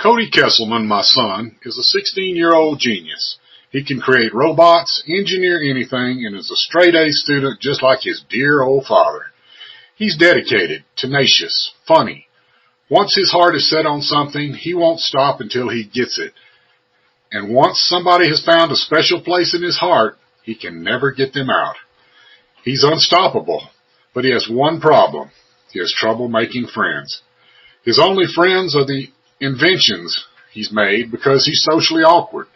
Cody Keselmen, my son, is a 16-year-old genius. He can create robots, engineer anything, and is a straight-A student just like his dear old father. He's dedicated, tenacious, funny. Once his heart is set on something, he won't stop until he gets it. And once somebody has found a special place in his heart, he can never get them out. He's unstoppable, but he has one problem. He has trouble making friends. His only friends are the inventions he's made because he's socially awkward.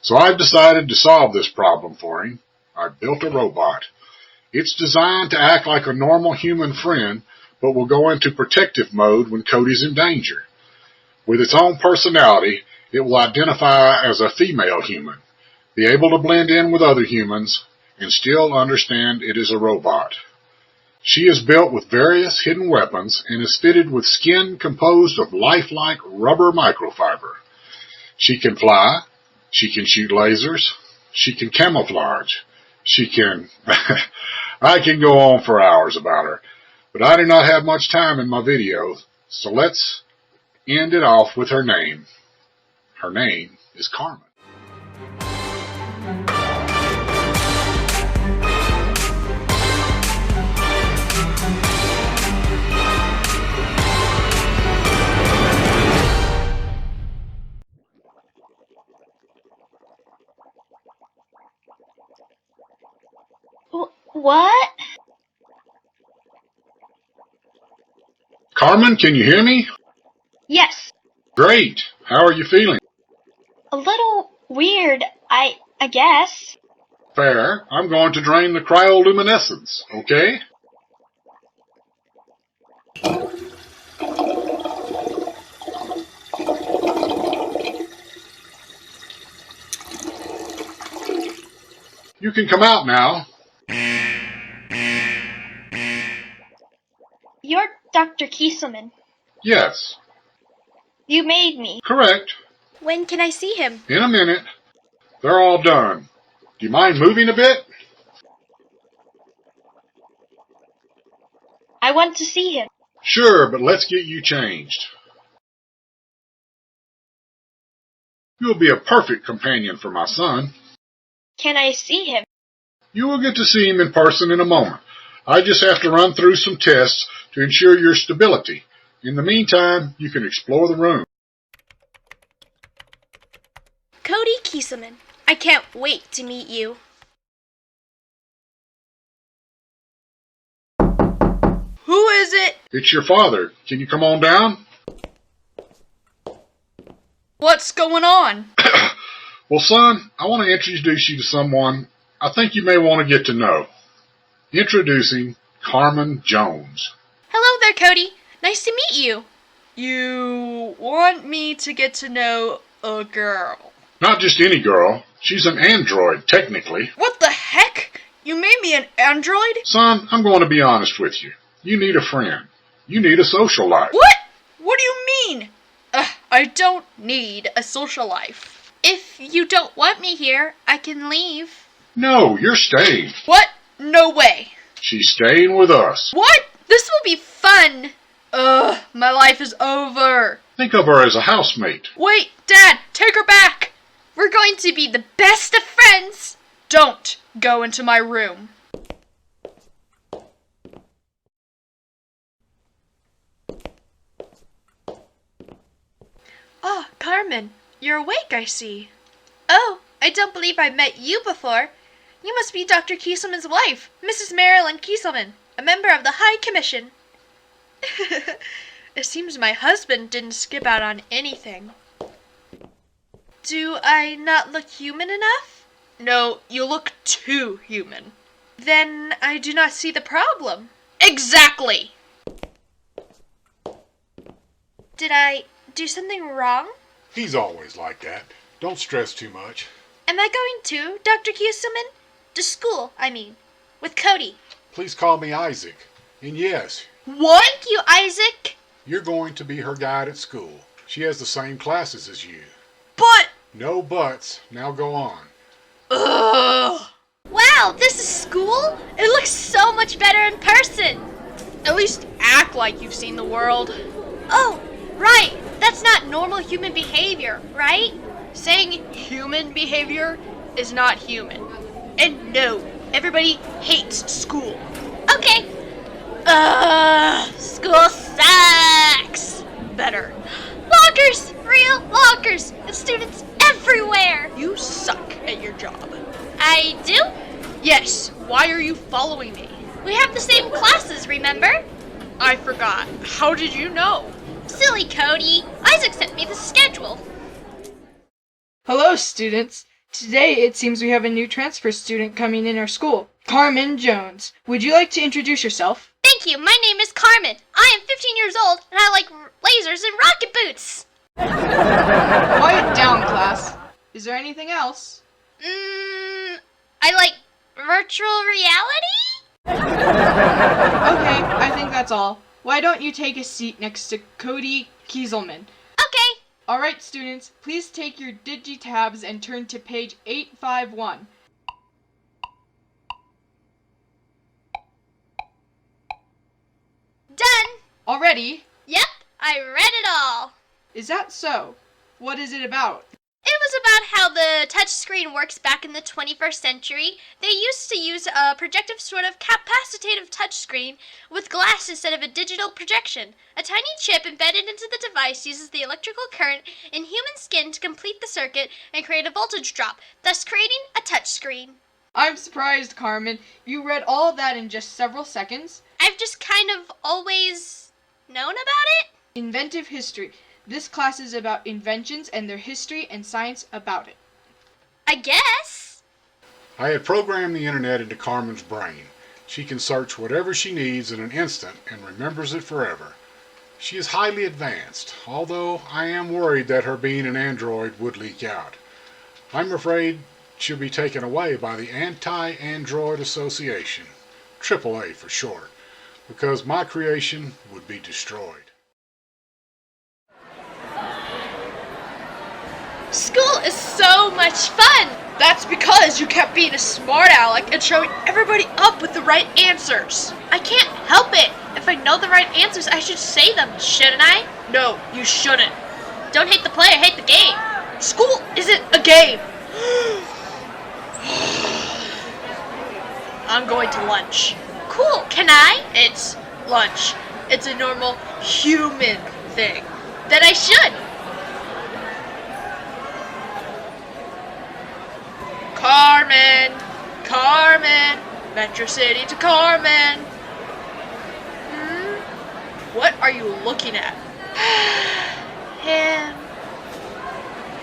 So I've decided to solve this problem for him. I've built a robot. It's designed to act like a normal human friend, but will go into protective mode when Cody's in danger. With its own personality, it will identify as a female human, be able to blend in with other humans, and still understand it is a robot. She is built with various hidden weapons and is fitted with skin composed of lifelike rubber microfiber. She can fly, she can shoot lasers, she can camouflage, she can... I can go on for hours about her, but I do not have much time in my video, so let's end it off with her name. Her name is Carmen. What? Carmen, can you hear me? Yes. Great. How are you feeling? A little weird, I guess. Fair. I'm going to drain the cryoluminescence, okay? You can come out now. You're Dr. Keselmen. Yes. You made me. Correct. When can I see him? In a minute. They're all done. Do you mind moving a bit? I want to see him. Sure, but let's get you changed. You'll be a perfect companion for my son. Can I see him? You will get to see him in person in a moment. I just have to run through some tests to ensure your stability. In the meantime, you can explore the room. Cody Keselmen. I can't wait to meet you. Who is it? It's your father. Can you come on down? What's going on? Well, son, I want to introduce you to someone I think you may want to get to know. Introducing Carmen Jones. Hello there, Cody. Nice to meet you. You want me to get to know a girl? Not just any girl. She's an android, technically. What the heck? You made me an android? Son, I'm going to be honest with you. You need a friend. You need a social life. What? What do you mean? I don't need a social life. If you don't want me here, I can leave. No, you're staying. What? No way. She's staying with us. What? This will be fun. My life is over. Think of her as a housemate. Wait, Dad, take her back. We're going to be the best of friends. Don't go into my room. Oh, Carmen, you're awake, I see. Oh, I don't believe I've met you before. You must be Dr. Keselmen's wife, Mrs. Merrilyn Keselmen, a member of the High Commission. It seems my husband didn't skip out on anything. Do I not look human enough? No, you look too human. Then I do not see the problem. Exactly! Did I do something wrong? He's always like that. Don't stress too much. Am I going to, Dr. Keselmen? To school, I mean. With Cody. Please call me Isaac. And yes, What? Thank you, Isaac. you're going to be her guide at school. She has the same classes as you. But... No buts. Now go on. Ugh! Wow, this is school? It looks so much better in person. At least act like you've seen the world. Oh, right. That's not normal human behavior, right? Saying human behavior is not human. And no, everybody hates school. Okay. School sucks. Better. Lockers! Real lockers! And students everywhere! You suck at your job. I do? Yes, why are you following me? We have the same classes, remember? I forgot. How did you know? Silly Cody. Isaac sent me the schedule. Hello, students. Today it seems we have a new transfer student coming in our school, Carmen Jones. Would you like to introduce yourself? Thank you. My name is Carmen. I am 15 years old, and I like lasers and rocket boots. Quiet down, class. Is there anything else? I like virtual reality? Okay, I think that's all. Why don't you take a seat next to Cody Keselmen? Okay. Alright, students, please take your digitabs and turn to page 851. Done. Already? Yep, I read it all. Is that so? What is it about? It was about how the touchscreen works back in the 21st century. They used to use a projective sort of capacitive touchscreen with glass instead of a digital projection. A tiny chip embedded into the device uses the electrical current in human skin to complete the circuit and create a voltage drop, thus creating a touchscreen. I'm surprised, Carmen. You read all of that in just several seconds? I've just kind of always known about it. Inventive history. This class is about inventions and their history and science about it. I guess. I had programmed the internet into Carmen's brain. She can search whatever she needs in an instant and remembers it forever. She is highly advanced, although I am worried that her being an android would leak out. I'm afraid she'll be taken away by the Anti-Android Association, AAA for short, because my creation would be destroyed. School is so much fun. That's because you kept being a smart aleck and showing everybody up with the right answers. I can't help it. If I know the right answers, I should say them, shouldn't I? No, you shouldn't. Don't hate the player, hate the game. School isn't a game. I'm going to lunch. Cool, can I? It's lunch. It's a normal human thing. Then I should. Carmen, Metro City to Carmen. What are you looking at? Him.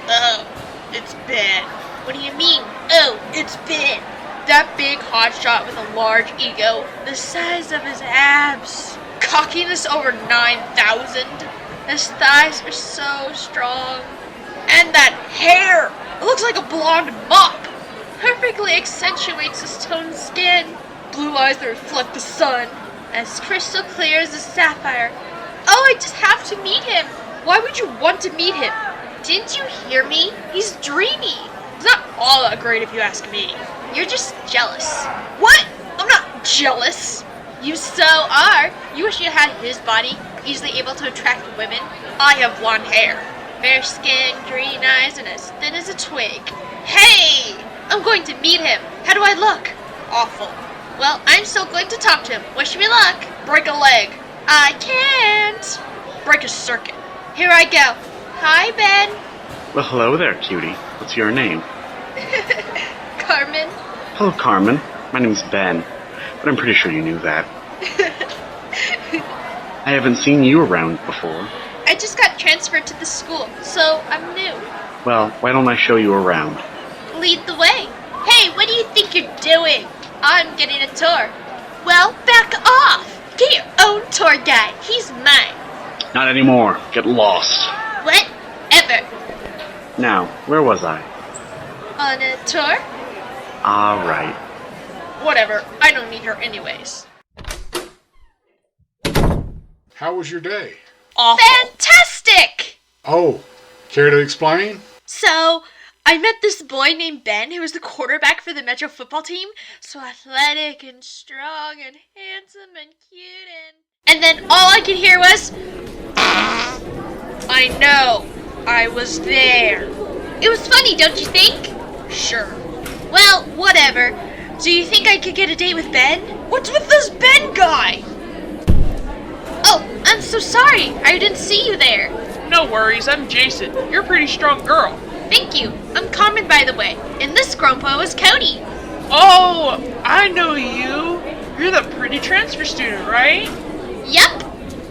Oh, it's Ben. What do you mean? Oh, It's Ben. That big hotshot with a large ego, the size of his abs, cockiness over 9,000. His thighs are so strong. And that hair! It looks like a blonde mop. Perfectly accentuates his toned skin. Blue eyes that reflect the sun. as crystal clear as a sapphire. Oh, I just have to meet him. Why would you want to meet him? Didn't you hear me? He's dreamy. He's not all that great if you ask me. You're just jealous. What? I'm not jealous. You so are. You wish you had his body, easily able to attract women. I have blonde hair. Fair skin, green eyes, and as thin as a twig. Hey! I'm going to meet him. How do I look? Awful. Well, I'm still going to talk to him. Wish me luck. Break a leg. I can't. Break a circuit. Here I go. Hi, Ben. Well, hello there, cutie. What's your name? Carmen. Hello, Carmen. My name's Ben, but I'm pretty sure you knew that. I haven't seen you around before. I just got transferred to the school, so I'm new. Well, why don't I show you around? Lead the way. Hey, what do you think you're doing? I'm getting a tour. Well, back off. Get your own tour guide. He's mine. Not anymore. Get lost. Whatever. Now, where was I? On a tour? All right. Whatever. I don't need her anyways. How was your day? Awful. Fantastic! Oh, care to explain? So, I met this boy named Ben who was the quarterback for the Metro football team. So athletic and strong and handsome and cute and then all I could hear was... I know. I was there. It was funny, don't you think? Sure. Well, whatever. Do you think I could get a date with Ben? What's with this Ben guy? Oh, I'm so sorry. I didn't see you there. No worries, I'm Jayson. You're a pretty strong girl. Thank you. I'm Carmen, by the way. And this grandpa is Cody. Oh, I know you. You're the pretty transfer student, right? Yep.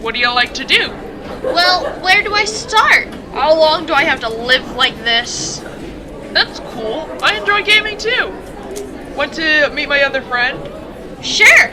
What do you like to do? Well, where do I start? How long do I have to live like this? That's cool. I enjoy gaming too. Want to meet my other friend? Sure.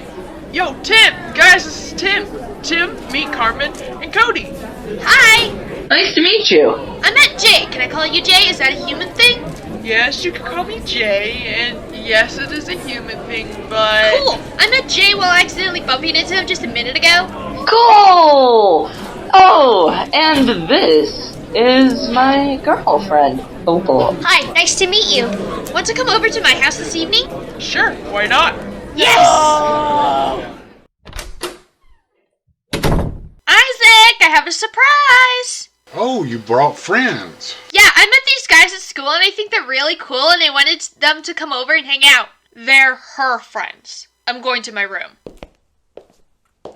Yo, Tim! Guys, this is Tim. Tim, meet Carmen and Cody. Hi. Nice to meet you. I met Jay. Can I call you Jay? Is that a human thing? Yes, you can call me Jay, and yes, it is a human thing, but... Cool. I met Jay while accidentally bumping into him just a minute ago. Cool! Oh, and this is my girlfriend, Opal. Hi, nice to meet you. Want to come over to my house this evening? Sure, why not? Yes! Isaac, I have a surprise! Oh, you brought friends. Yeah, I met these guys at school and I think they're really cool and I wanted them to come over and hang out. They're her friends. I'm going to my room. Who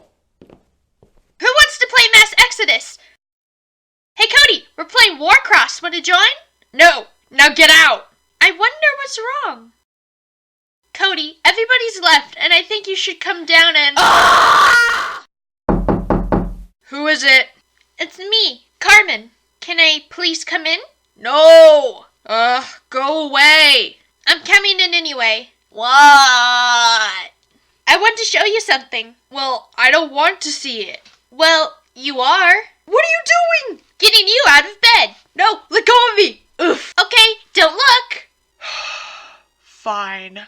wants to play Mass Exodus? Hey Cody, we're playing Warcross. Want to join? No, now get out. I wonder what's wrong. Cody, everybody's left and I think you should come down and... Who is it? It's me, Carmen. Can I please come in? No. Go away. I'm coming in anyway. What? I want to show you something. Well, I don't want to see it. Well, you are. What are you doing? Getting you out of bed. No, let go of me. Oof. Okay, don't look. Fine.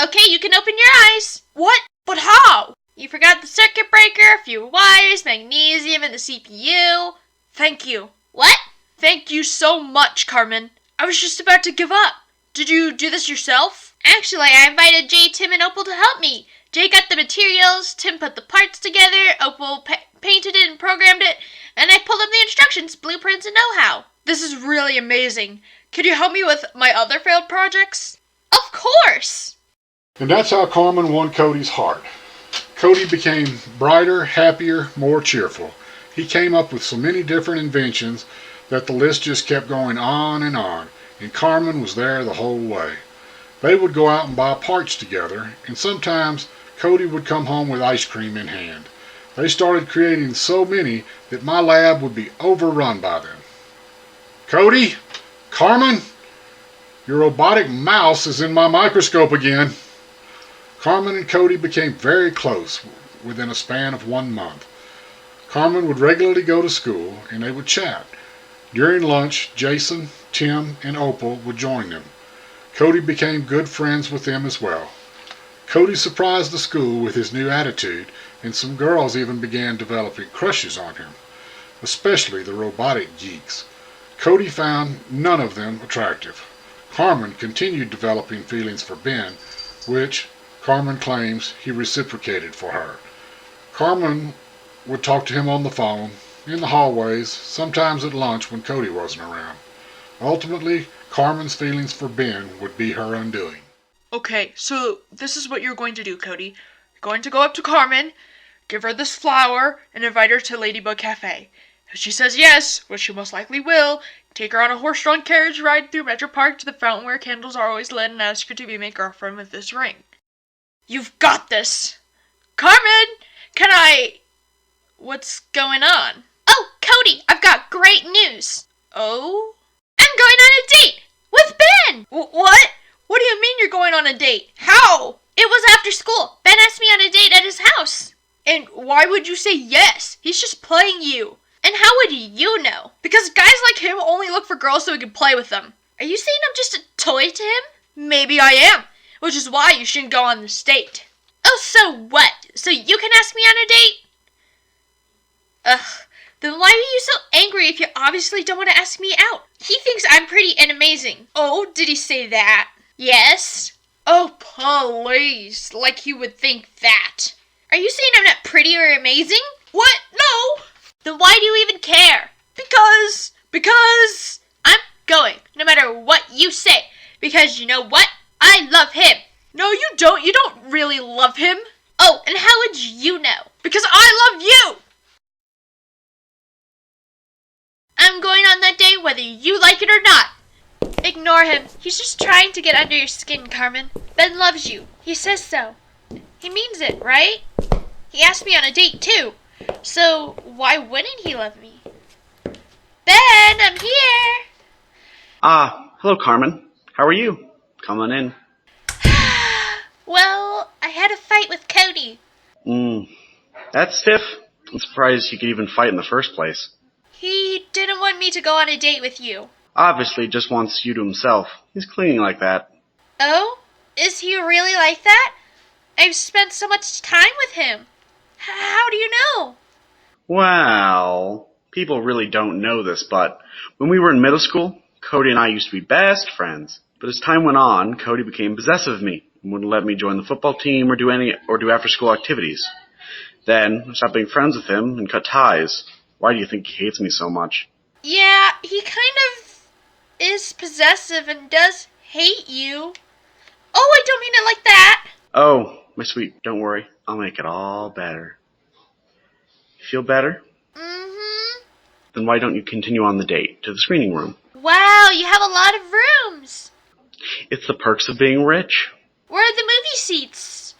Okay, you can open your eyes. What? But how? You forgot the circuit breaker, a few wires, magnesium, and the CPU. Thank you. What? Thank you so much, Carmen. I was just about to give up. Did you do this yourself? Actually, I invited Jay, Tim, and Opal to help me. Jay got the materials, Tim put the parts together, Opal painted it and programmed it, and I pulled up the instructions, blueprints, and know-how. This is really amazing. Could you help me with my other failed projects? Of course! And that's how Carmen won Cody's heart. Cody became brighter, happier, more cheerful. He came up with so many different inventions that the list just kept going on, and Carmen was there the whole way. They would go out and buy parts together, and sometimes Cody would come home with ice cream in hand. They started creating so many that my lab would be overrun by them. Cody, Carmen, your robotic mouse is in my microscope again. Carmen and Cody became very close within a span of 1 month. Carmen would regularly go to school and they would chat. During lunch, Jayson, Tim, and Opal would join them. Cody became good friends with them as well. Cody surprised the school with his new attitude, and some girls even began developing crushes on him, especially the robotic geeks. Cody found none of them attractive. Carmen continued developing feelings for Ben, which Carmen claims he reciprocated for her. Carmen would talk to him on the phone, in the hallways, sometimes at lunch when Cody wasn't around. Ultimately, Carmen's feelings for Ben would be her undoing. Okay, so this is what you're going to do, Cody. You're going to go up to Carmen, give her this flower, and invite her to Ladybug Cafe. If she says yes, which she most likely will, take her on a horse-drawn carriage ride through Metro Park to the fountain where candles are always lit and ask her to be my girlfriend with this ring. You've got this! Carmen! Can I... What's going on? Oh, Cody, I've got great news. Oh? I'm going on a date with Ben! What? What do you mean you're going on a date? How? It was after school. Ben asked me on a date at his house. And why would you say yes? He's just playing you. And how would you know? Because guys like him only look for girls so he can play with them. Are you saying I'm just a toy to him? Maybe I am, which is why you shouldn't go on this date. Oh, so what? So you can ask me on a date? Ugh, then why are you so angry if you obviously don't want to ask me out? He thinks I'm pretty and amazing. Oh, did he say that? Yes. Oh, please, like you would think that. Are you saying I'm not pretty or amazing? What? No! Then why do you even care? Because I'm going, no matter what you say. Because you know what? I love him. No, you don't. You don't really love him. Oh, and how would you know? Because I love you! I'm going on that date whether you like it or not. Ignore him. He's just trying to get under your skin, Carmen. Ben loves you. He says so. He means it, right? He asked me on a date, too. So why wouldn't he love me? Ben, I'm here. Hello, Carmen. How are you? Come on in. Well, I had a fight with Cody. That's stiff. I'm surprised he could even fight in the first place. He didn't want me to go on a date with you. Obviously, just wants you to himself. He's clingy like that. Oh? Is he really like that? I've spent so much time with him. How do you know? Well, people really don't know this, but when we were in middle school, Cody and I used to be best friends. But as time went on, Cody became possessive of me and wouldn't let me join the football team or do after-school activities. Then I stopped being friends with him and cut ties. Why do you think he hates me so much? Yeah, he kind of is possessive and does hate you. Oh, I don't mean it like that. Oh, my sweet, don't worry. I'll make it all better. You feel better? Mm-hmm. Then why don't you continue on the date to the screening room? Wow, you have a lot of rooms. It's the perks of being rich. Where are the movie seats?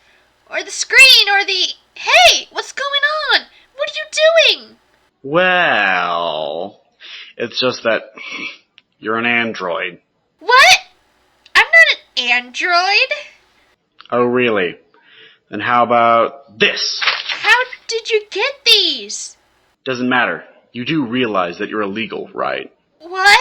Or the screen, or the... Hey, what's going on? What are you doing? Well, it's just that you're an android. What? I'm not an android. Oh, really? Then how about this? How did you get these? Doesn't matter. You do realize that you're illegal, right? What?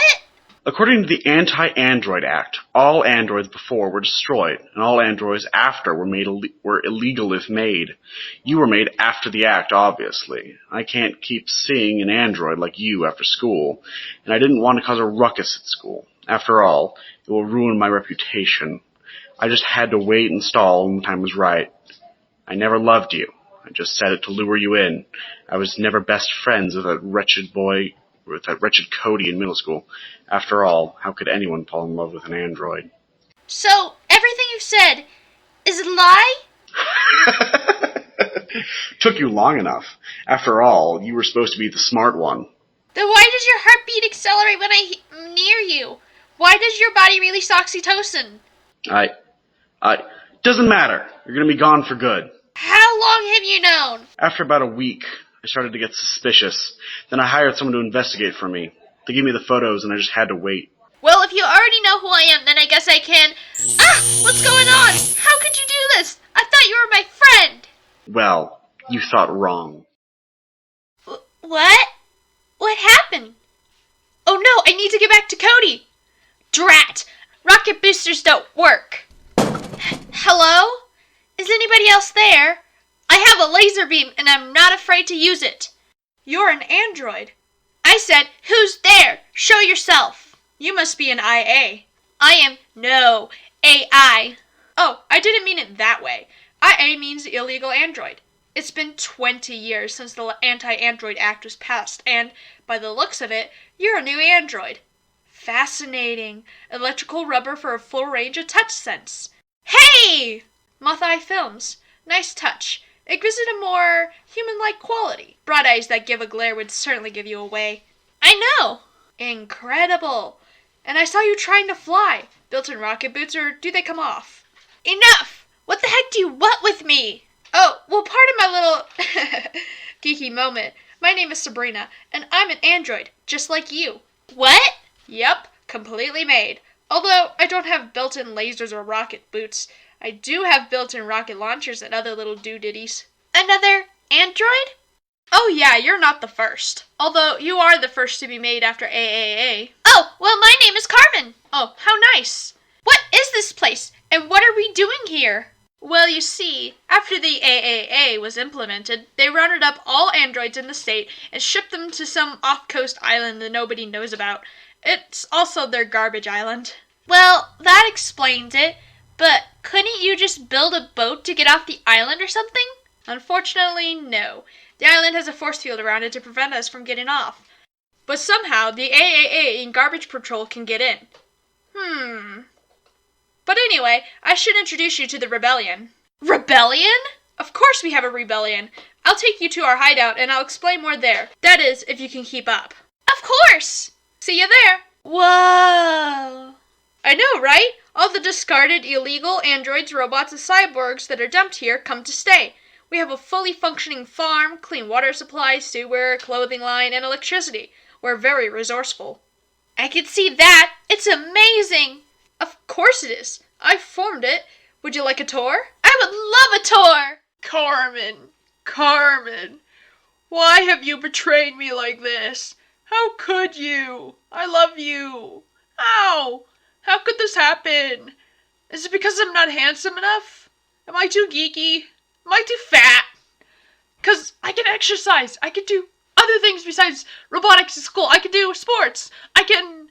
According to the Anti-Android Act, all androids before were destroyed, and all androids after were illegal if made. You were made after the act, obviously. I can't keep seeing an android like you after school, and I didn't want to cause a ruckus at school. After all, it will ruin my reputation. I just had to wait and stall when the time was right. I never loved you. I just said it to lure you in. I was never best friends with that wretched Cody in middle school. After all, how could anyone fall in love with an android? So, everything you've said is a lie? Took you long enough. After all, you were supposed to be the smart one. Then why does your heartbeat accelerate when I'm near you? Why does your body release oxytocin? Doesn't matter. You're gonna be gone for good. How long have you known? After about a week, I started to get suspicious. Then I hired someone to investigate for me. They gave me the photos and I just had to wait. Well, if you already know who I am, then I guess I can... What's going on? How could you do this? I thought you were my friend. Well, you thought wrong. What? What happened? Oh no, I need to get back to Cody. Drat! Rocket boosters don't work. Hello? Is anybody else there? I have a laser beam and I'm not afraid to use it. You're an android. I said, who's there? Show yourself. You must be an IA. I am no AI. Oh, I didn't mean it that way. IA means illegal android. It's been 20 years since the Anti-Android Act was passed, and, by the looks of it, you're a new android. Fascinating. Electrical rubber for a full range of touch sense. Hey! Moth Eye Films. Nice touch. It gives it a more human-like quality. Broad eyes that give a glare would certainly give you away. I know. Incredible. And I saw you trying to fly. Built-in rocket boots, or do they come off? Enough! What the heck do you want with me? Oh, well, pardon my little geeky moment. My name is Sebrina, and I'm an android, just like you. What? Yep, completely made. Although I don't have built-in lasers or rocket boots, I do have built-in rocket launchers and other little doodaddies. Another android? Oh yeah, you're not the first. Although you are the first to be made after AAA. Oh, well, my name is Carmen. Oh, how nice. What is this place, and what are we doing here? Well, you see, after the AAA was implemented, they rounded up all androids in the state and shipped them to some off-coast island that nobody knows about. It's also their garbage island. Well, that explains it, but couldn't you just build a boat to get off the island or something? Unfortunately, no. The island has a force field around it to prevent us from getting off. But somehow the AAA and Garbage Patrol can get in. But anyway, I should introduce you to the rebellion. Rebellion? Of course we have a rebellion. I'll take you to our hideout and I'll explain more there. That is, if you can keep up. Of course! See you there. Whoa. I know, right? All the discarded, illegal androids, robots, and cyborgs that are dumped here come to stay. We have a fully functioning farm, clean water supply, sewer, clothing line, and electricity. We're very resourceful. I can see that. It's amazing. Of course it is. I formed it. Would you like a tour? I would love a tour. Carmen, why have you betrayed me like this? How could you? I love you. How? How could this happen? Is it because I'm not handsome enough? Am I too geeky? Am I too fat? Because I can exercise. I can do other things besides robotics in school. I can do sports. I can...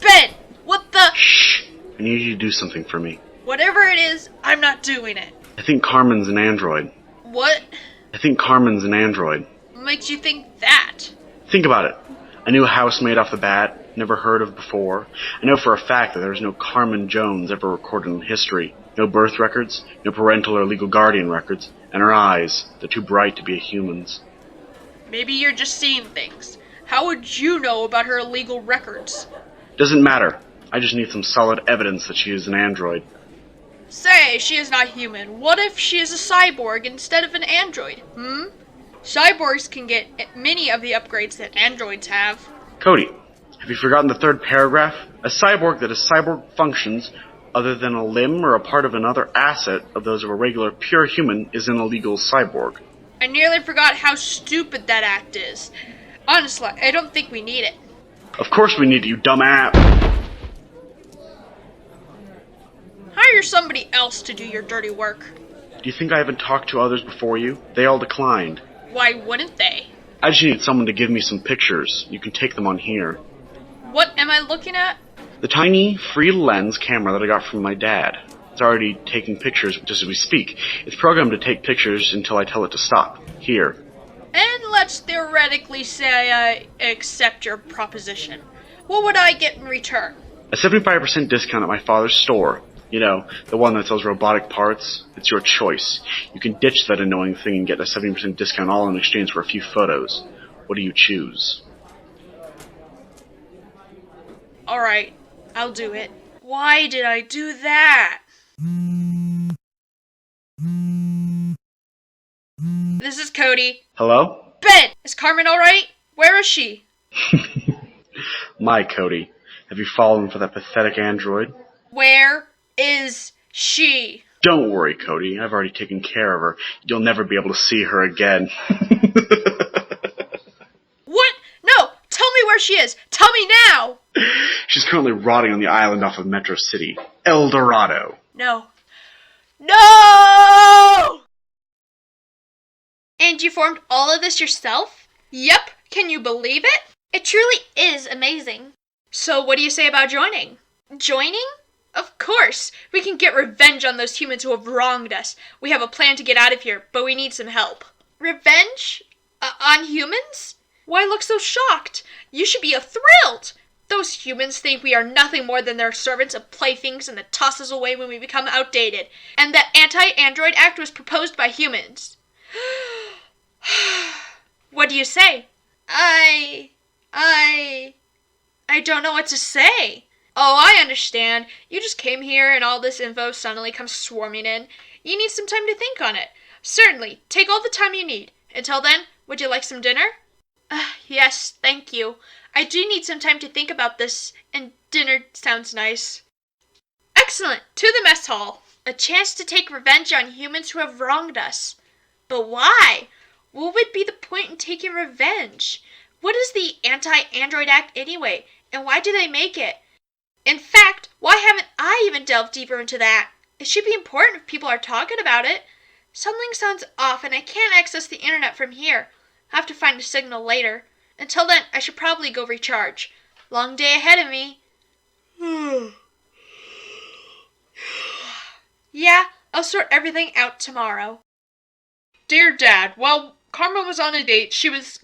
Ben, what the... Shh! I need you to do something for me. Whatever it is, I'm not doing it. I think Carmen's an android. What I think Carmen's an android. makes you think that? Think about it. A new house made off the bat, never heard of before. I know for a fact that there's no Carmen Jones ever recorded in history. No birth records, no parental or legal guardian records, and her eyes, they're too bright to be a human's. Maybe you're just seeing things. How would you know about her illegal records? Doesn't matter. I just need some solid evidence that she is an android. Say, she is not human. What if she is a cyborg instead of an android? Cyborgs can get many of the upgrades that androids have. Cody, have you forgotten the third paragraph? A cyborg that has cyborg functions other than a limb or a part of another asset of those of a regular pure human is an illegal cyborg. I nearly forgot how stupid that act is. Honestly, I don't think we need it. Of course we need it, you dumb app. Hire somebody else to do your dirty work. Do you think I haven't talked to others before you? They all declined. Why wouldn't they? I just need someone to give me some pictures. You can take them on here. What am I looking at? The tiny, free lens camera that I got from my dad. It's already taking pictures just as we speak. It's programmed to take pictures until I tell it to stop. Here. And let's theoretically say I accept your proposition. What would I get in return? A 75% discount at my father's store. You know, the one that sells robotic parts. It's your choice. You can ditch that annoying thing and get a 70% discount all in exchange for a few photos. What do you choose? Alright, I'll do it. Why did I do that? This is Cody. Hello? Ben! Is Carmen alright? Where is she? My Cody. Have you fallen for that pathetic android? Where is she? Don't worry, Cody. I've already taken care of her. You'll never be able to see her again. What? No! Tell me where she is! Tell me now! She's currently rotting on the island off of Metro City. El Dorado. No. No! And you formed all of this yourself? Yep. Can you believe it? It truly is amazing. So what do you say about joining? Joining? Of course! We can get revenge on those humans who have wronged us. We have a plan to get out of here, but we need some help. Revenge? On humans? Why look so shocked? You should be thrilled! Those humans think we are nothing more than their servants and playthings and that toss us away when we become outdated. And that Anti-Android Act was proposed by humans. What do you say? I don't know what to say. Oh, I understand. You just came here and all this info suddenly comes swarming in. You need some time to think on it. Certainly. Take all the time you need. Until then, would you like some dinner? Yes, thank you. I do need some time to think about this, and dinner sounds nice. Excellent. To the mess hall. A chance to take revenge on humans who have wronged us. But why? What would be the point in taking revenge? What is the Anti-Android Act anyway, and why do they make it? In fact, why haven't I even delved deeper into that? It should be important if people are talking about it. Something sounds off and I can't access the internet from here. I'll have to find a signal later. Until then, I should probably go recharge. Long day ahead of me. Yeah, I'll sort everything out tomorrow. Dear Dad, while Carmen was on a date, she was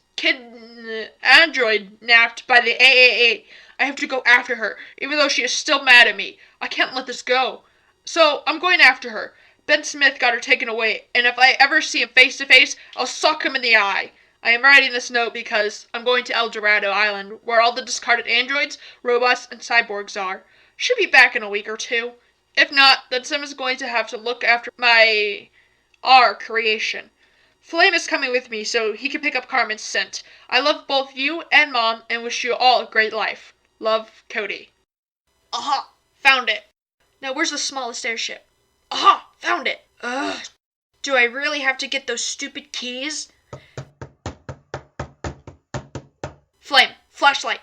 android napped by the AAA. I have to go after her, even though she is still mad at me. I can't let this go. So, I'm going after her. Ben Smith got her taken away, and if I ever see him face to face, I'll sock him in the eye. I am writing this note because I'm going to El Dorado Island, where all the discarded androids, robots, and cyborgs are. Should be back in a week or two. If not, then Sim is going to have to look after our creation. Flame is coming with me so he can pick up Carmen's scent. I love both you and Mom and wish you all a great life. Love, Cody. Aha! Found it. Now where's the smallest airship? Aha! Found it. Ugh. Do I really have to get those stupid keys? Flame, flashlight.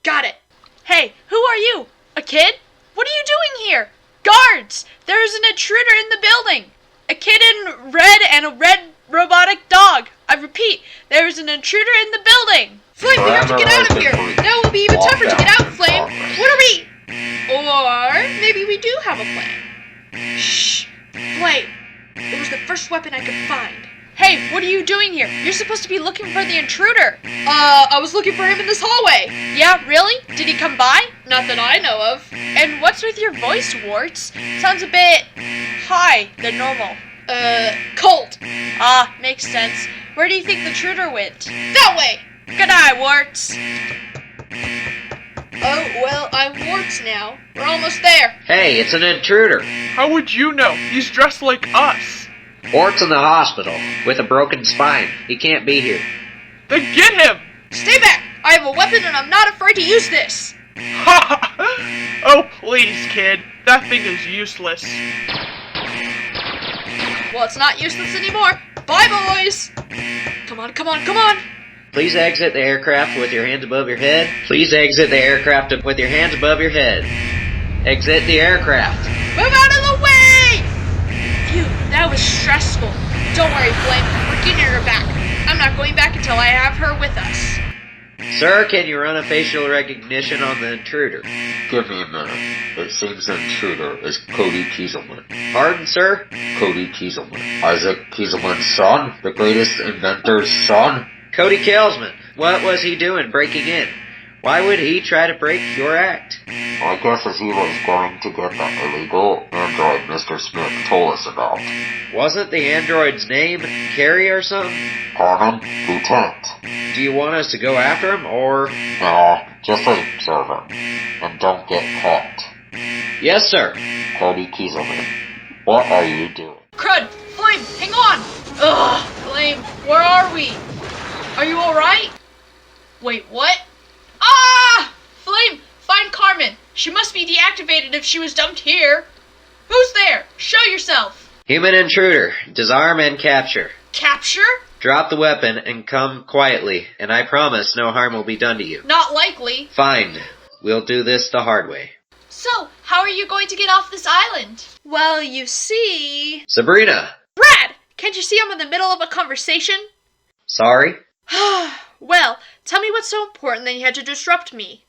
Got it. Hey, who are you? A kid? What are you doing here? Guards! There is an intruder in the building. A kid in red and a red robotic dog. I repeat, there is an intruder in the building. Flame, we have to get out of here. Now it will be even tougher to get out, Flame. What are we? Or maybe we do have a plan. Shh. Flame. It was the first weapon I could find. Hey, what are you doing here? You're supposed to be looking for the intruder. I was looking for him in this hallway. Yeah, really? Did he come by? Not that I know of. And what's with your voice, Warts? Sounds a bit high than normal. Cold. Ah, makes sense. Where do you think the intruder went? That way! Good eye, Warts. Oh, well, I'm Warts now. We're almost there. Hey, it's an intruder. How would you know? He's dressed like us. Ort's in the hospital with a broken spine. He can't be here. Then get him! Stay back! I have a weapon and I'm not afraid to use this. Ha! Oh, please, kid. That thing is useless. Well, it's not useless anymore. Bye, boys! Come on, come on, come on! Please exit the aircraft with your hands above your head. Please exit the aircraft with your hands above your head. Exit the aircraft. Move out of the way! Phew, that was stressful. Don't worry, Flame. We're getting her back. I'm not going back until I have her with us. Sir, can you run a facial recognition on the intruder? Give me a minute. It seems the intruder is Cody Keselmen. Pardon, sir? Cody Keselmen. Issaic Keselmen's son? The greatest inventor's son? Cody Keselmen. What was he doing breaking in? Why would he try to break your act? I guess as he was going to get that illegal android Mr. Smith told us about. Wasn't the android's name Carrie or something? Carmen, Lieutenant. Do you want us to go after him, or...? No, just observe him. And don't get caught. Yes, sir. Cody Keselmen, what are you doing? Crud! Flame, hang on! Ugh, Flame, where are we? Are you alright? Wait, what? Ah! Flame, find Carmen. She must be deactivated if she was dumped here. Who's there? Show yourself. Human intruder. Disarm and capture. Capture? Drop the weapon and come quietly, and I promise no harm will be done to you. Not likely. Fine. We'll do this the hard way. So, how are you going to get off this island? Well, you see... Sebrina! Brad! Can't you see I'm in the middle of a conversation? Sorry? Well, tell me what's so important that you had to disrupt me.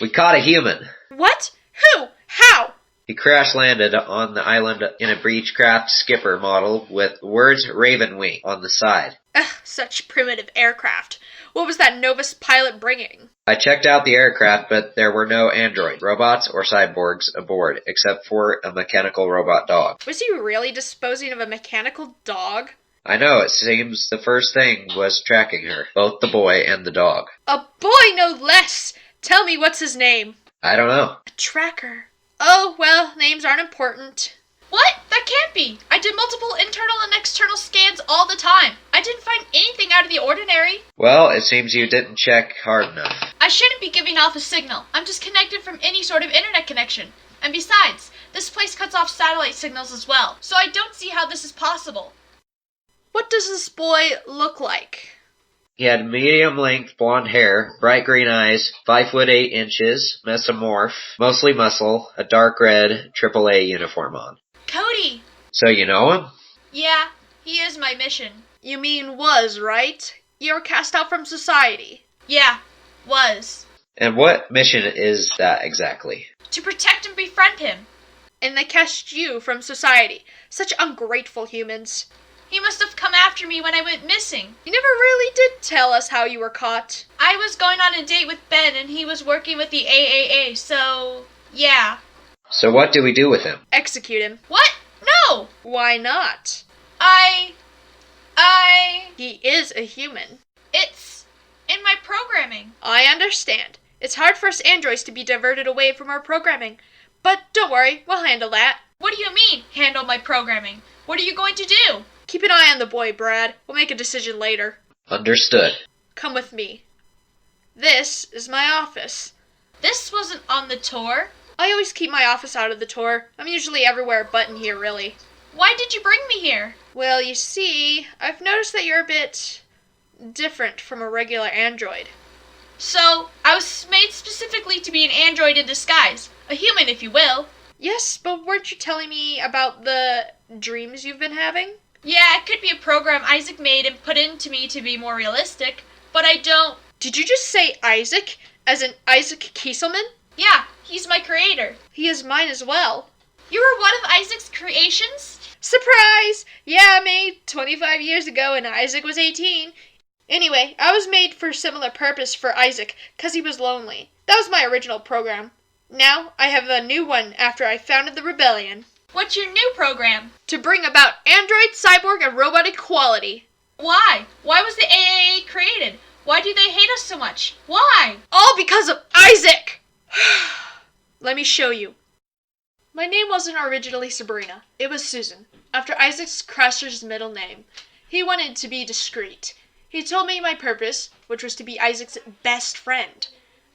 We caught a human. What? Who? How? He crash-landed on the island in a Breachcraft skipper model with words Raven Wing on the side. Ugh, such primitive aircraft. What was that Novus pilot bringing? I checked out the aircraft, but there were no android, robots, or cyborgs aboard, except for a mechanical robot dog. Was he really disposing of a mechanical dog? I know, it seems the first thing was tracking her, both the boy and the dog. A boy, no less! Tell me what's his name. I don't know. A tracker. Oh, well, names aren't important. What? That can't be. I did multiple internal and external scans all the time. I didn't find anything out of the ordinary. Well, it seems you didn't check hard enough. I shouldn't be giving off a signal. I'm disconnected from any sort of internet connection. And besides, this place cuts off satellite signals as well, so I don't see how this is possible. What does this boy look like? He had medium-length blonde hair, bright green eyes, 5'8", mesomorph, mostly muscle, a dark red AAA uniform on. Cody! So you know him? Yeah, he is my mission. You mean was, right? You were cast out from society. Yeah, was. And what mission is that exactly? To protect and befriend him. And they cast you from society. Such ungrateful humans. He must have come after me when I went missing. You never really did tell us how you were caught. I was going on a date with Ben and he was working with the AAA, so yeah. So what do we do with him? Execute him. What? No! Why not? He is a human. It's in my programming. I understand. It's hard for us androids to be diverted away from our programming. But don't worry, we'll handle that. What do you mean, handle my programming? What are you going to do? Keep an eye on the boy, Brad. We'll make a decision later. Understood. Come with me. This is my office. This wasn't on the tour. I always keep my office out of the tour. I'm usually everywhere but in here, really. Why did you bring me here? Well, you see, I've noticed that you're a bit different from a regular android. So, I was made specifically to be an android in disguise. A human, if you will. Yes, but weren't you telling me about the dreams you've been having? Yeah, it could be a program Isaac made and put into me to be more realistic, but I don't... Did you just say Isaac? As in Issaic Keselmen? Yeah, he's my creator. He is mine as well. You were one of Isaac's creations? Surprise! Yeah, made 25 years ago and Isaac was 18. Anyway, I was made for a similar purpose for Isaac, 'cause he was lonely. That was my original program. Now, I have a new one after I founded the rebellion. What's your new program? To bring about android, cyborg, and robot equality. Why? Why was the AAA created? Why do they hate us so much? Why? All because of Isaac! Let me show you. My name wasn't originally Sebrina. It was Susan, after Isaac's crusher's middle name. He wanted to be discreet. He told me my purpose, which was to be Isaac's best friend.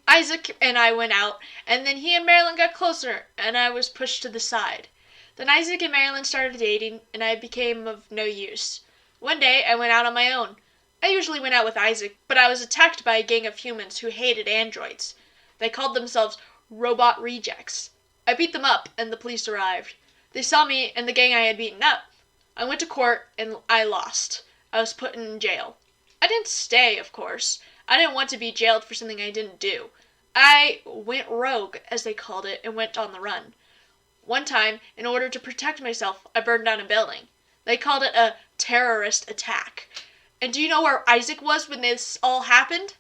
Isaac and I went out, and then he and Merrilyn got closer, and I was pushed to the side. Then Isaac and Merrilyn started dating, and I became of no use. One day, I went out on my own. I usually went out with Isaac, but I was attacked by a gang of humans who hated androids. They called themselves robot rejects. I beat them up, and the police arrived. They saw me and the gang I had beaten up. I went to court, and I lost. I was put in jail. I didn't stay, of course. I didn't want to be jailed for something I didn't do. I went rogue, as they called it, and went on the run. One time, in order to protect myself, I burned down a building. They called it a terrorist attack. And do you know where Isaac was when this all happened?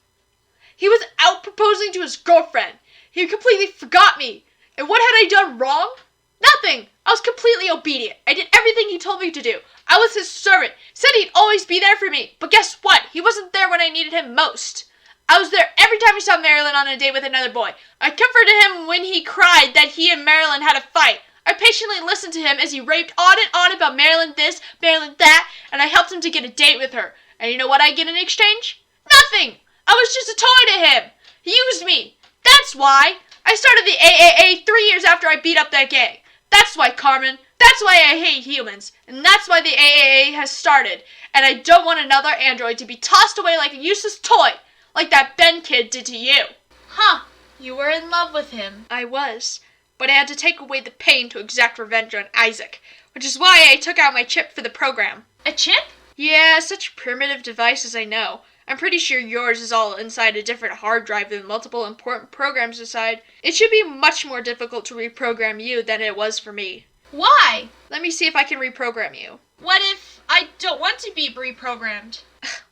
He was out proposing to his girlfriend. He completely forgot me. And what had I done wrong? Nothing. I was completely obedient. I did everything he told me to do. I was his servant. Said he'd always be there for me. But guess what? He wasn't there when I needed him most. I was there every time he saw Merrilyn on a date with another boy. I comforted him when he cried that he and Merrilyn had a fight. I patiently listened to him as he raved on and on about Merrilyn this, Merrilyn that, and I helped him to get a date with her. And you know what I get in exchange? Nothing! I was just a toy to him. He used me. That's why. I started the AAA 3 years after I beat up that gang. That's why, Carmen. That's why I hate humans. And that's why the AAA has started. And I don't want another android to be tossed away like a useless toy, like that Ben kid did to you. Huh. You were in love with him. I was. But I had to take away the pain to exact revenge on Isaac, which is why I took out my chip for the program. A chip? Yeah, such primitive devices, I know. I'm pretty sure yours is all inside a different hard drive with multiple important programs inside. It should be much more difficult to reprogram you than it was for me. Why? Let me see if I can reprogram you. What if I don't want to be reprogrammed?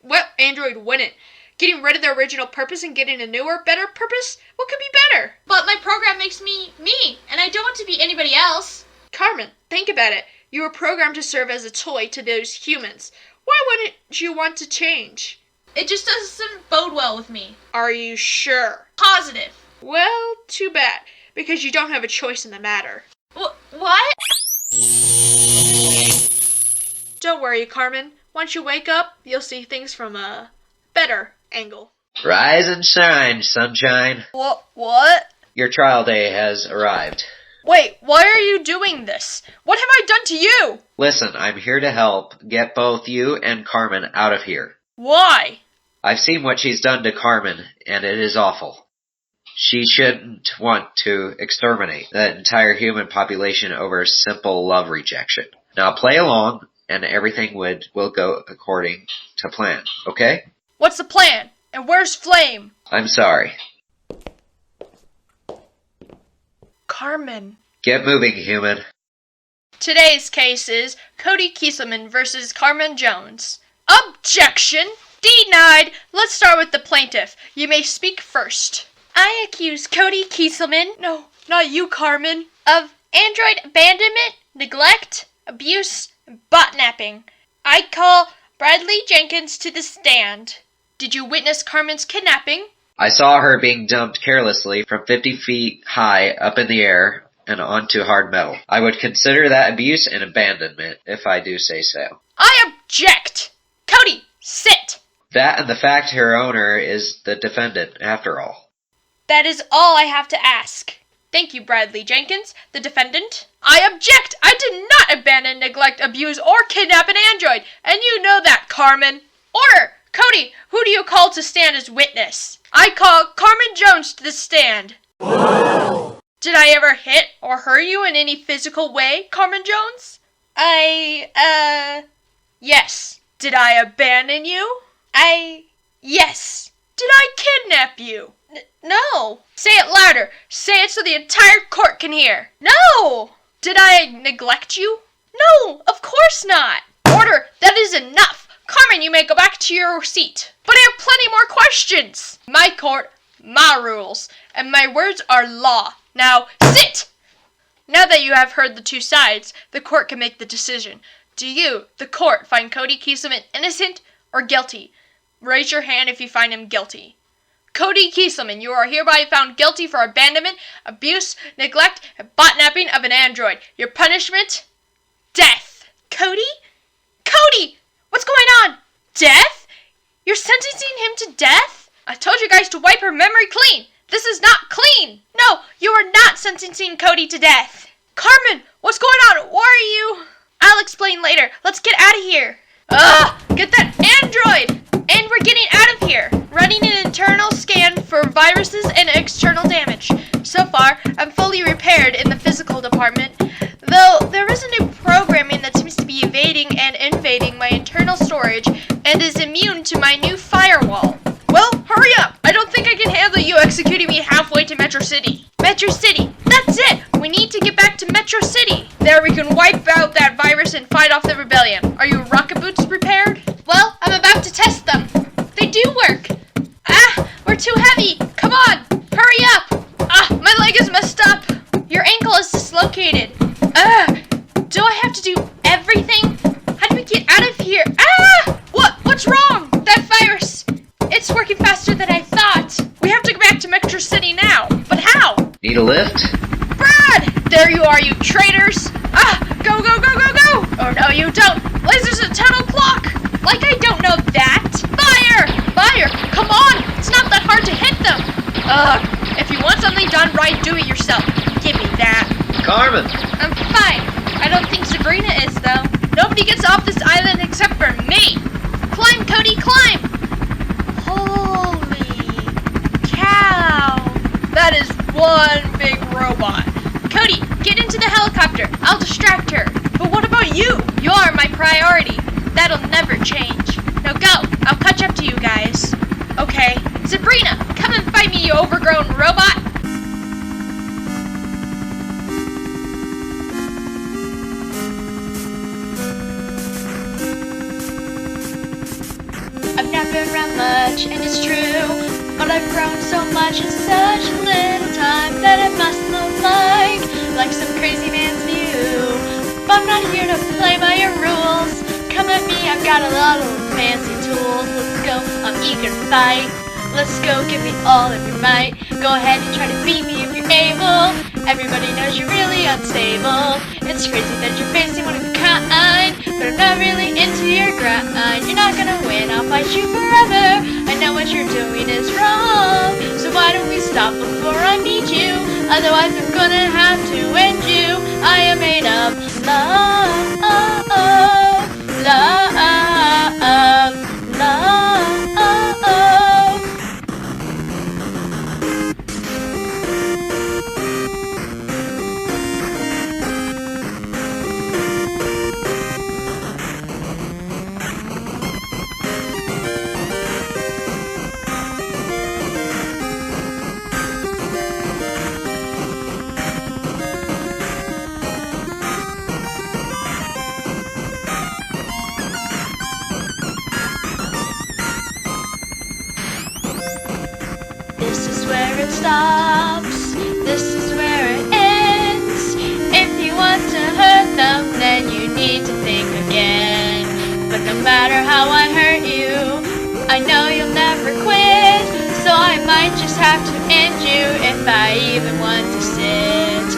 What android wouldn't? Getting rid of their original purpose and getting a newer, better purpose? What could be better? But my program makes me me, and I don't want to be anybody else. Carmen, think about it. You were programmed to serve as a toy to those humans. Why wouldn't you want to change? It just doesn't bode well with me. Are you sure? Positive. Well, too bad, because you don't have a choice in the matter. What? Don't worry, Carmen. Once you wake up, you'll see things from a better angle. Rise and shine, sunshine. What? Your trial day has arrived. Wait, why are you doing this? What have I done to you? Listen, I'm here to help get both you and Carmen out of here. Why? I've seen what she's done to Carmen, and it is awful. She shouldn't want to exterminate the entire human population over simple love rejection. Now play along, and everything will go according to plan, okay? What's the plan? And where's Flame? I'm sorry. Carmen. Get moving, human. Today's case is Cody Keselmen versus Carmen Jones. Objection! Denied! Let's start with the plaintiff. You may speak first. I accuse Cody Keselmen No, not you, Carmen. of android abandonment, neglect, abuse, and botnapping. I call Bradley Jenkins to the stand. Did you witness Carmen's kidnapping? I saw her being dumped carelessly from 50 feet high up in the air and onto hard metal. I would consider that abuse and abandonment, if I do say so. I object! Cody, sit! That and the fact her owner is the defendant, after all. That is all I have to ask. Thank you, Bradley Jenkins, the defendant. I object! I did not abandon, neglect, abuse, or kidnap an android, and you know that, Carmen. Order! Cody, who do you call to stand as witness? I call Carmen Jones to the stand. Whoa. Did I ever hit or hurt you in any physical way, Carmen Jones? Yes. Did I abandon you? Yes. Did I kidnap you? No. Say it louder. Say it so the entire court can hear. No. Did I neglect you? No, of course not. Order! That is enough! Carmen, you may go back to your seat. But I have plenty more questions. My court, my rules, and my words are law. Now, sit! Now that you have heard the two sides, the court can make the decision. Do you, the court, find Cody Keselmen innocent or guilty? Raise your hand if you find him guilty. Cody Keselmen, you are hereby found guilty for abandonment, abuse, neglect, and botnapping of an android. Your punishment? Death. Cody? Cody! What's going on? Death? You're sentencing him to death? I told you guys to wipe her memory clean. This is not clean. No, you are not sentencing Cody to death. Carmen, what's going on? Why are you? I'll explain later. Let's get out of here. Get that android! And we're getting out of here. Running an internal scan for viruses and external damage. So far, I'm fully repaired in the physical department. Though there is a new programming that seems to be evading and invading my internal storage and is immune to my new firewall. Well, hurry up! I don't think I can handle you executing me halfway to Metro City. Metro City! That's it! We need to get back to Metro City! There we can wipe out that virus and fight off the rebellion. Are your rocket boots prepared? Well, I'm about to test them. They do work. We're too heavy. Come on, hurry up. My leg is messed up. Your ankle is dislocated. Do I have to do everything? How do we get out of here? What's wrong? That virus. It's working faster than I thought. We have to go back to Metro City now. But how? Need a lift? Brad! There you are, you traitors! Go, go, go, go, go! Oh, no, you don't. Lasers at 10 o'clock! Like I don't know that. Fire! Fire! Come on! It's not that hard to hit them! If you want something done right, do it yourself. Give me that. Carmen! I'm fine. I don't think Sebrina is, though. Nobody gets off this island except for me! Climb, Cody, climb! Holy cow! That is one big robot. Cody, get into the helicopter. I'll distract her. But what about you? You are my priority. That'll never change. Now go. I'll catch up to you guys. Okay. Sebrina, come and fight me, you overgrown robot. I've not been around much, and it's true, but I've grown so much in such little time that it must look like some crazy man's view. But I'm not here to play by your rules. Come at me, I've got a lot of fancy tools. Let's go, I'm eager to fight. Let's go, give me all of your might. Go ahead and try to beat me if you're able. Everybody knows you're really unstable. It's crazy that you're facing one of a kind, but I'm not really into your grind. You're not gonna win, I'll fight you forever. I know what you're doing is wrong, so why don't we stop before I meet you? Otherwise I'm gonna have to end you. I am made of love, love, love. is where it stops. This is where it ends. If you want to hurt them, then you need to think again. But no matter how I hurt you, I know you'll never quit. So I might just have to end you if I even want to sit.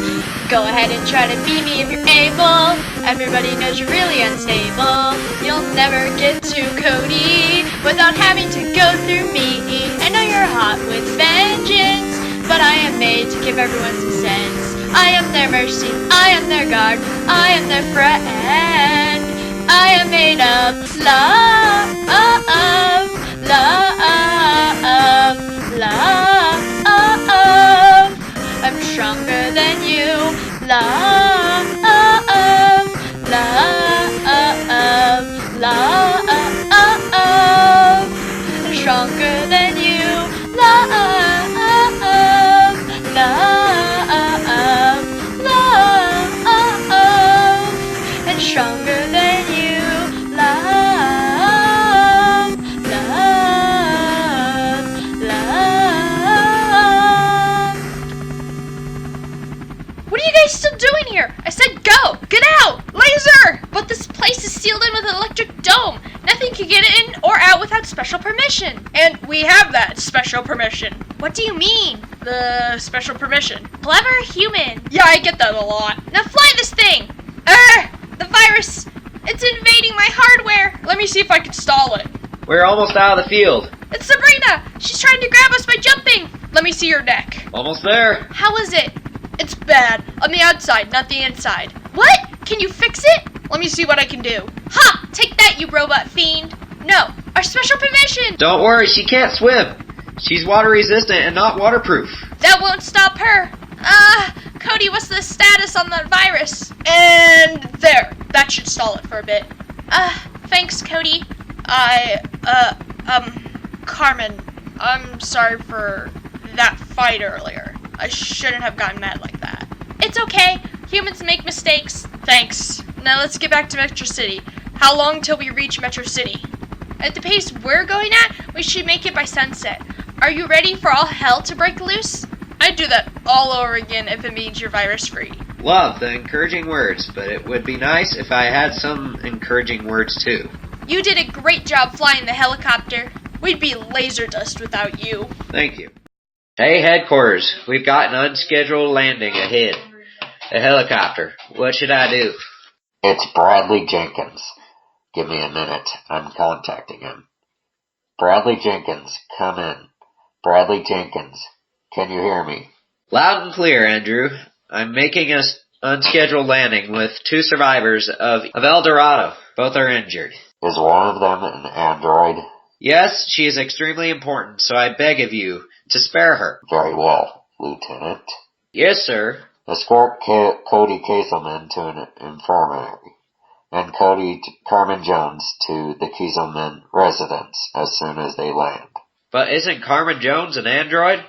Go ahead and try to beat me if you're able. Everybody knows you're really unstable. You'll never get to Cody without having to go through me. I know you're hot with vengeance, but I am made to give everyone some sense. I am their mercy, I am their guard, I am their friend. I am made of love, love. I'm stronger than you. Love, stronger than you. And stronger than you. What are you guys still doing here? I said go! Get out! Laser! But this place is sealed in with an electric dome. Nothing can get in or out without special permission. And we have that special permission. What do you mean? The special permission. Clever human. Yeah, I get that a lot. Now fly this thing! The virus! It's invading my hardware! Let me see if I can stall it. We're almost out of the field. It's Sebrina! She's trying to grab us by jumping! Let me see your neck. Almost there. How is it? It's bad. On the outside, not the inside. What? Can you fix it? Let me see what I can do. Ha! Take that, you robot fiend! No! Our special permission! Don't worry, she can't swim. She's water resistant and not waterproof. That won't stop her! Cody, what's the status on that virus? And there. That should stall it for a bit. Thanks, Cody. Carmen, I'm sorry for that fight earlier. I shouldn't have gotten mad like that. It's okay. Humans make mistakes. Thanks. Now let's get back to Metro City. How long till we reach Metro City? At the pace we're going at, we should make it by sunset. Are you ready for all hell to break loose? I'd do that all over again if it means you're virus-free. Love the encouraging words, but it would be nice if I had some encouraging words too. You did a great job flying the helicopter. We'd be laser dust without you. Thank you. Hey, headquarters. We've got an unscheduled landing ahead. A helicopter. What should I do? It's Bradley Jenkins. Give me a minute. I'm contacting him. Bradley Jenkins, come in. Bradley Jenkins, can you hear me? Loud and clear, Andrew. I'm making an unscheduled landing with 2 survivors of El Dorado. Both are injured. Is one of them an android? Yes, she is extremely important, so I beg of you to spare her. Very well, Lieutenant. Yes, sir. Escort Cody Keselmen to an infirmary, and Carmen Jones to the Keselmen residence as soon as they land. But isn't Carmen Jones an android?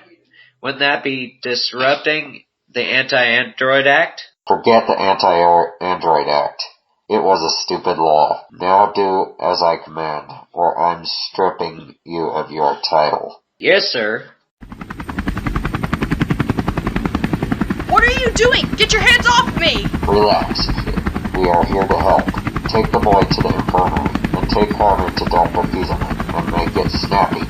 Wouldn't that be disrupting the Anti-Android Act? Forget the Anti-Android Act. It was a stupid law. Now do as I command, or I'm stripping you of your title. Yes, sir. What are you doing? Get your hands off me! Relax, kid. We are here to help. Take the boy to the infirmary, and take Carmen to Dr. Keselmen, and make it snappy.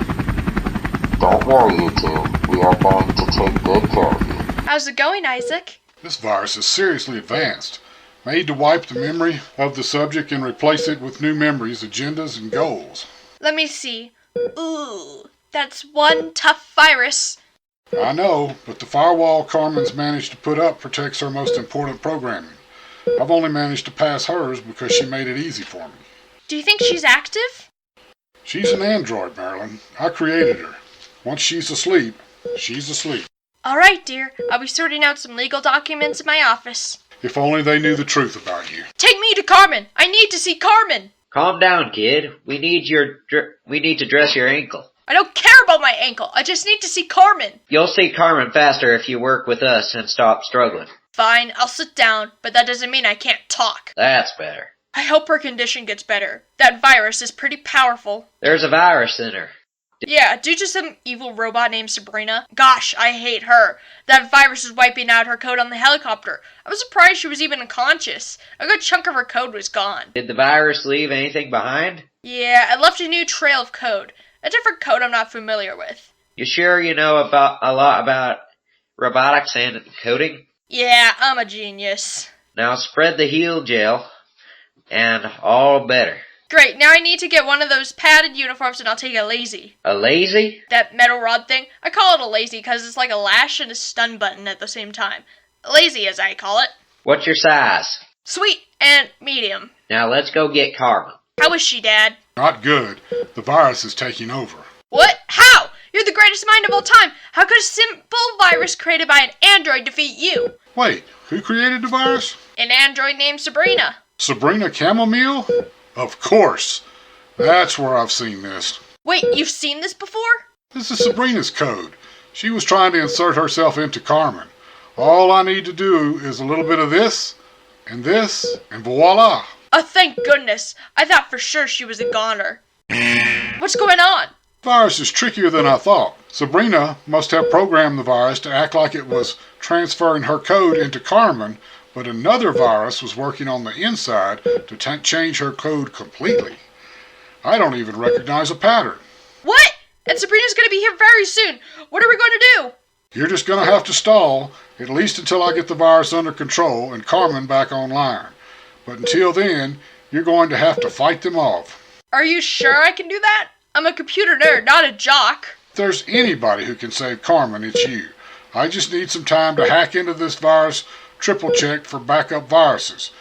Don't worry, you two. We are going to take good care of you. How's it going, Isaac? This virus is seriously advanced, made to wipe the memory of the subject and replace it with new memories, agendas, and goals. Let me see. Ooh, that's one tough virus. I know, but the firewall Carmen's managed to put up protects her most important programming. I've only managed to pass hers because she made it easy for me. Do you think she's active? She's an android, Merrilyn. I created her. Once she's asleep, she's asleep. All right, dear. I'll be sorting out some legal documents in my office. If only they knew the truth about you. Take me to Carmen! I need to see Carmen! Calm down, kid. We need to dress your ankle. I don't care about my ankle. I just need to see Carmen. You'll see Carmen faster if you work with us and stop struggling. Fine, I'll sit down, but that doesn't mean I can't talk. That's better. I hope her condition gets better. That virus is pretty powerful. There's a virus in her. Yeah, due to some evil robot named Sebrina. Gosh, I hate her. That virus is wiping out her code on the helicopter. I was surprised she was even unconscious. A good chunk of her code was gone. Did the virus leave anything behind? Yeah, it left a new trail of code. A different code I'm not familiar with. You sure you know about a lot about robotics and coding? Yeah, I'm a genius. Now spread the heel gel, and all better. Great, now I need to get one of those padded uniforms and I'll take a lazy. A lazy? That metal rod thing? I call it a lazy because it's like a lash and a stun button at the same time. Lazy, as I call it. What's your size? Sweet and medium. Now let's go get Carmen. How is she, Dad? Not good. The virus is taking over. What? How? You're the greatest mind of all time. How could a simple virus created by an android defeat you? Wait, who created the virus? An android named Sebrina. Sebrina Chamomile? Of course. That's where I've seen this. Wait, you've seen this before? This is Sebrina's code. She was trying to insert herself into Carmen. All I need to do is a little bit of this, and voila. Oh, thank goodness. I thought for sure she was a goner. What's going on? The virus is trickier than I thought. Sebrina must have programmed the virus to act like it was transferring her code into Carmen, but another virus was working on the inside to change her code completely. I don't even recognize a pattern. What? And Sebrina's going to be here very soon. What are we going to do? You're just going to have to stall, at least until I get the virus under control and Carmen back online. But until then, you're going to have to fight them off. Are you sure I can do that? I'm a computer nerd, not a jock. If there's anybody who can save Carmen, it's you. I just need some time to hack into this virus, triple check for backup viruses.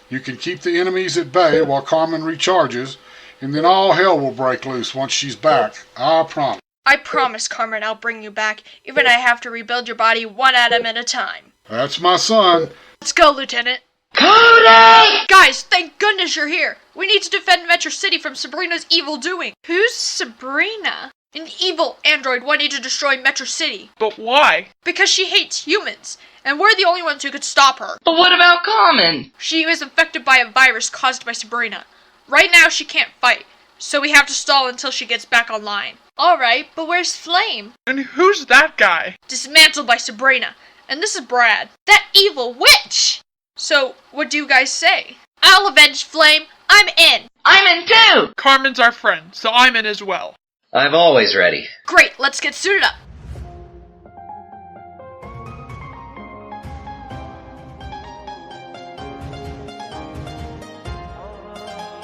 You can keep the enemies at bay while Carmen recharges, and then all hell will break loose once she's back. I promise. I promise, Carmen, I'll bring you back, even if I have to rebuild your body one atom at a time. That's my son. Let's go, Lieutenant. Cody! Guys, thank goodness you're here. We need to defend Metro City from Sebrina's evil doing. Who's Sebrina? An evil android wanting to destroy Metro City. But why? Because she hates humans, and we're the only ones who could stop her. But what about Carmen? She was infected by a virus caused by Sebrina. Right now she can't fight, so we have to stall until she gets back online. Alright, but where's Flame? And who's that guy? Dismantled by Sebrina. And this is Brad, that evil witch! So, what do you guys say? I'll avenge Flame. I'm in. I'm in too! Carmen's our friend, so I'm in as well. I'm always ready. Great, let's get suited up.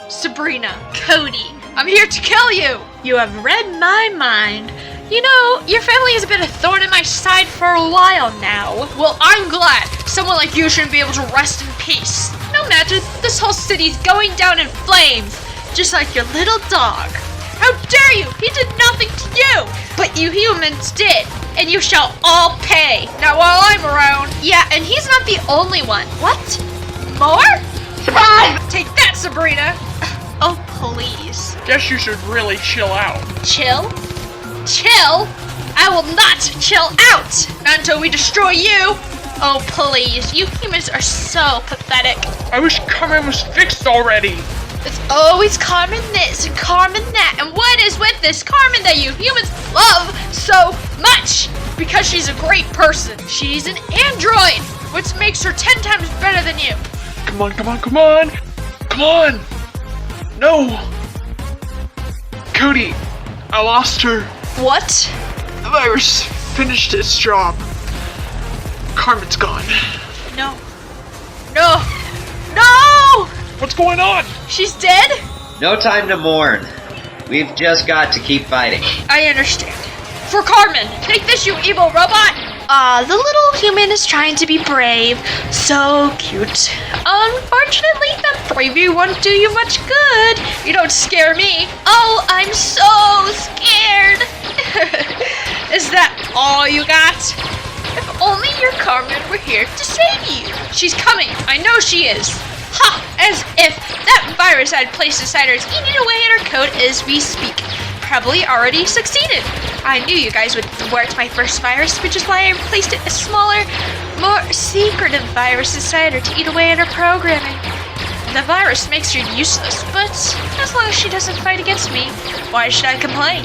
Sebrina, Cody, I'm here to kill you! You have read my mind. You know, your family has been a thorn in my side for a while now. Well, I'm glad. Someone like you shouldn't be able to rest in peace. Now imagine this whole city's going down in flames, just like your little dog. How dare you! He did nothing to you! But you humans did, and you shall all pay. Now while I'm around... Yeah, and he's not the only one. What? More? Surprise! Take that, Sebrina! Oh, please. Guess you should really chill out. Chill? Chill? I will not chill out! Not until we destroy you! Oh, please. You humans are so pathetic. I wish Carmen was fixed already. It's always Carmen this and Carmen that. And what is with this Carmen that you humans love so much? Because she's a great person. She's an android, which makes her 10 times better than you. Come on, come on, come on! Come on! No! Cody, I lost her. What? The virus finished its job. Carmen's gone. No. No! No! What's going on? She's dead? No time to mourn. We've just got to keep fighting. I understand. For Carmen, take this, you evil robot! The little human is trying to be brave. So cute. Unfortunately, that bravery won't do you much good. You don't scare me. Oh, I'm so scared. Is that all you got? If only your Carmen were here to save you. She's coming. I know she is. Ha! As if that virus I had placed inside her is eating away at her code as we speak. Probably already succeeded. I knew you guys would thwart my first virus, which is why I replaced it a smaller, more secretive virus inside her to eat away at her programming. The virus makes her useless, but as long as she doesn't fight against me, why should I complain?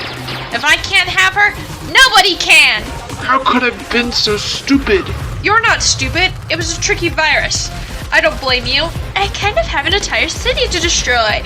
If I can't have her, nobody can! How could I have been so stupid? You're not stupid. It was a tricky virus. I don't blame you. I kind of have an entire city to destroy.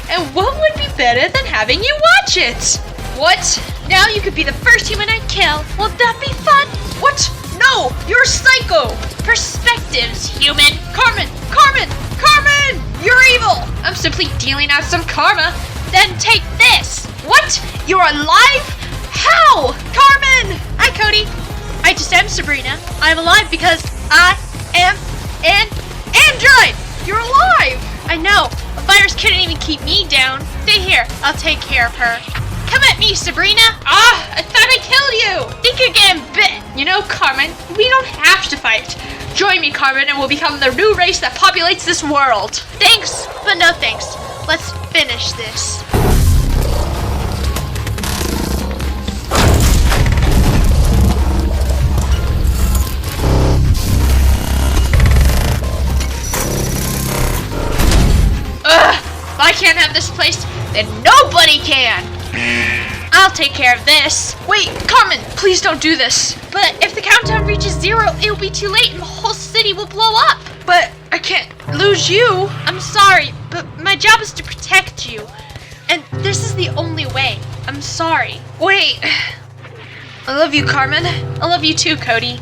And what would be better than having you watch it? What? Now you could be the first human I kill. Won't that be fun? What? No! You're a psycho! Perspectives, human! Carmen! Carmen! Carmen! You're evil! I'm simply dealing out some karma. Then take this! What? You're alive? How? Carmen! Hi, Cody. I just am Sebrina. I'm alive because I am an android! You're alive! I know. A virus couldn't even keep me down. Stay here. I'll take care of her. Come at me, Sebrina! Ah! I thought I killed you! Think you're getting bit! You know, Carmen, we don't have to fight. Join me, Carmen, and we'll become the new race that populates this world. Thanks, but no thanks. Let's finish this. Ugh! If I can't have this place, then nobody can! I'll take care of this. Wait, Carmen, please don't do this. But if the countdown reaches 0, it'll be too late and the whole city will blow up. But I can't lose you. I'm sorry, but my job is to protect you. And this is the only way. I'm sorry. Wait. I love you, Carmen. I love you too, Cody.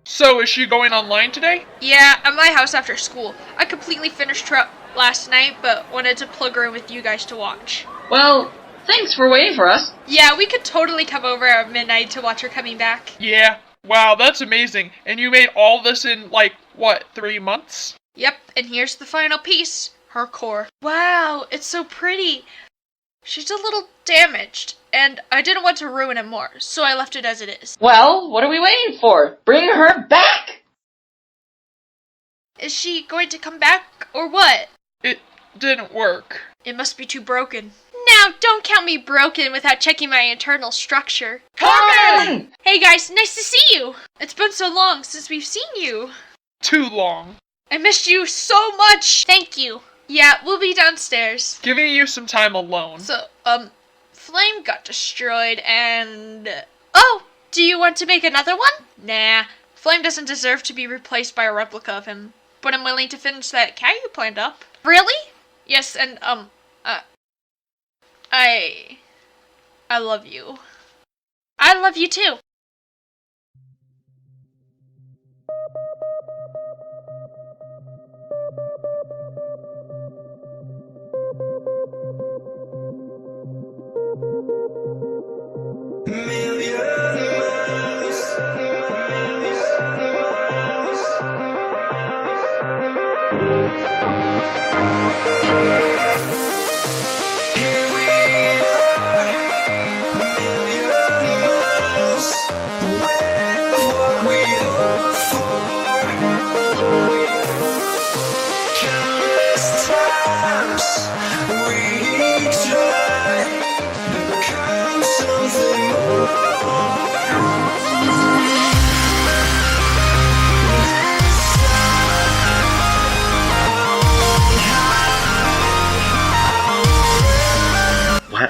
So, is she going online today? Yeah, at my house after school. I completely finished her up last night, but wanted to plug her in with you guys to watch. Well, thanks for waiting for us. Yeah, we could totally come over at midnight to watch her coming back. Yeah. Wow, that's amazing. And you made all this in, 3 months? Yep, and here's the final piece. Her core. Wow, it's so pretty. She's a little damaged, and I didn't want to ruin it more, so I left it as it is. Well, what are we waiting for? Bring her back! Is she going to come back, or what? It didn't work. It must be too broken. Now, don't count me broken without checking my internal structure. Carmen! Hey guys, nice to see you! It's been so long since we've seen you. Too long. I missed you so much! Thank you. Yeah, we'll be downstairs. Giving you some time alone. So, Flame got destroyed and... Oh! Do you want to make another one? Nah. Flame doesn't deserve to be replaced by a replica of him. But I'm willing to finish that cat you planned up. Really? Yes, and, I love you. I love you too.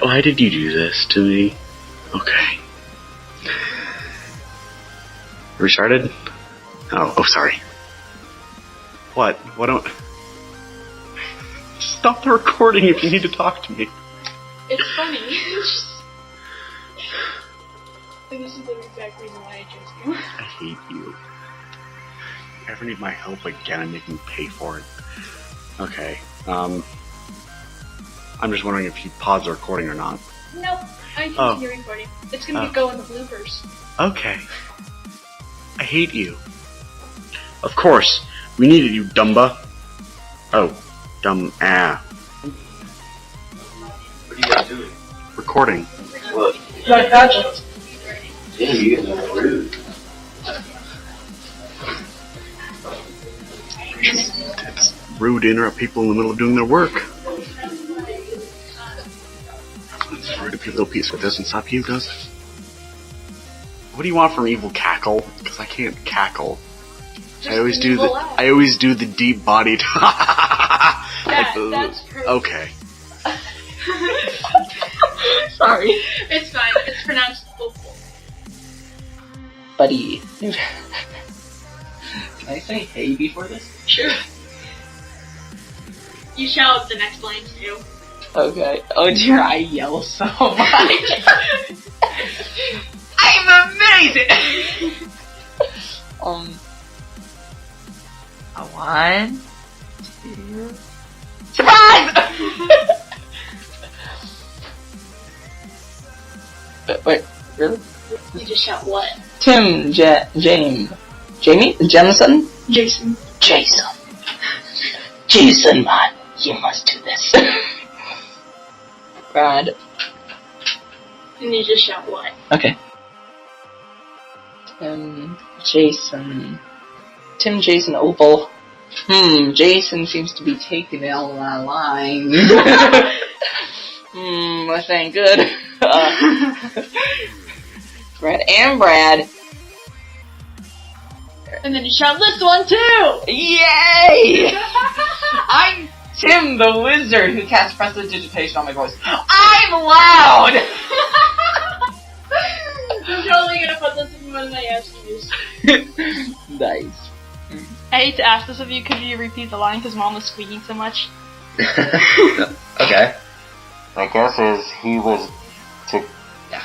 Why did you do this to me? Okay. Restarted? Oh, sorry. What? What don't... Stop the recording if you need to talk to me. It's funny. And this is the exact reason why I chose you. I hate you. If you ever need my help again, I'm making you pay for it. Okay, I'm just wondering if you paused the recording or not. Nope, I continue recording. It's gonna go in the bloopers. Okay. I hate you. Of course. We needed you, Dumba. Oh. What are you guys doing? Recording. What? You got a project. Yeah, you get no rude. It's rude to interrupt people in the middle of doing their work. It's rude to be a little piece, but it doesn't stop you, does it? What do you want from Evil Cackle? Because I can't cackle. I always do the deep bodied That's perfect. Okay. Sorry. It's fine. It's pronounced Opal. Buddy. Can I say hey before this? Sure. You shout the next lines too. Okay. Oh dear, I yell so much. I'm amazing! A 1, 2... Surprise! Wait, really? You just shout what? Tim, Jamie? Jemison? Jayson. Jason, man, you must do this. Brad. And you just shout what? Okay. Tim, Jayson, Opal. Jayson seems to be taking all our lines. That ain't good. Brad. And then you shout this one too! Yay! I'm Tim the Wizard who casts prestidigitation on my voice. I'm loud! I'm totally gonna put this in one of my SUs. Nice. I hate to ask this of you, could you repeat the line because Mom was squeaking so much? Okay. My guess is he was to... Yeah.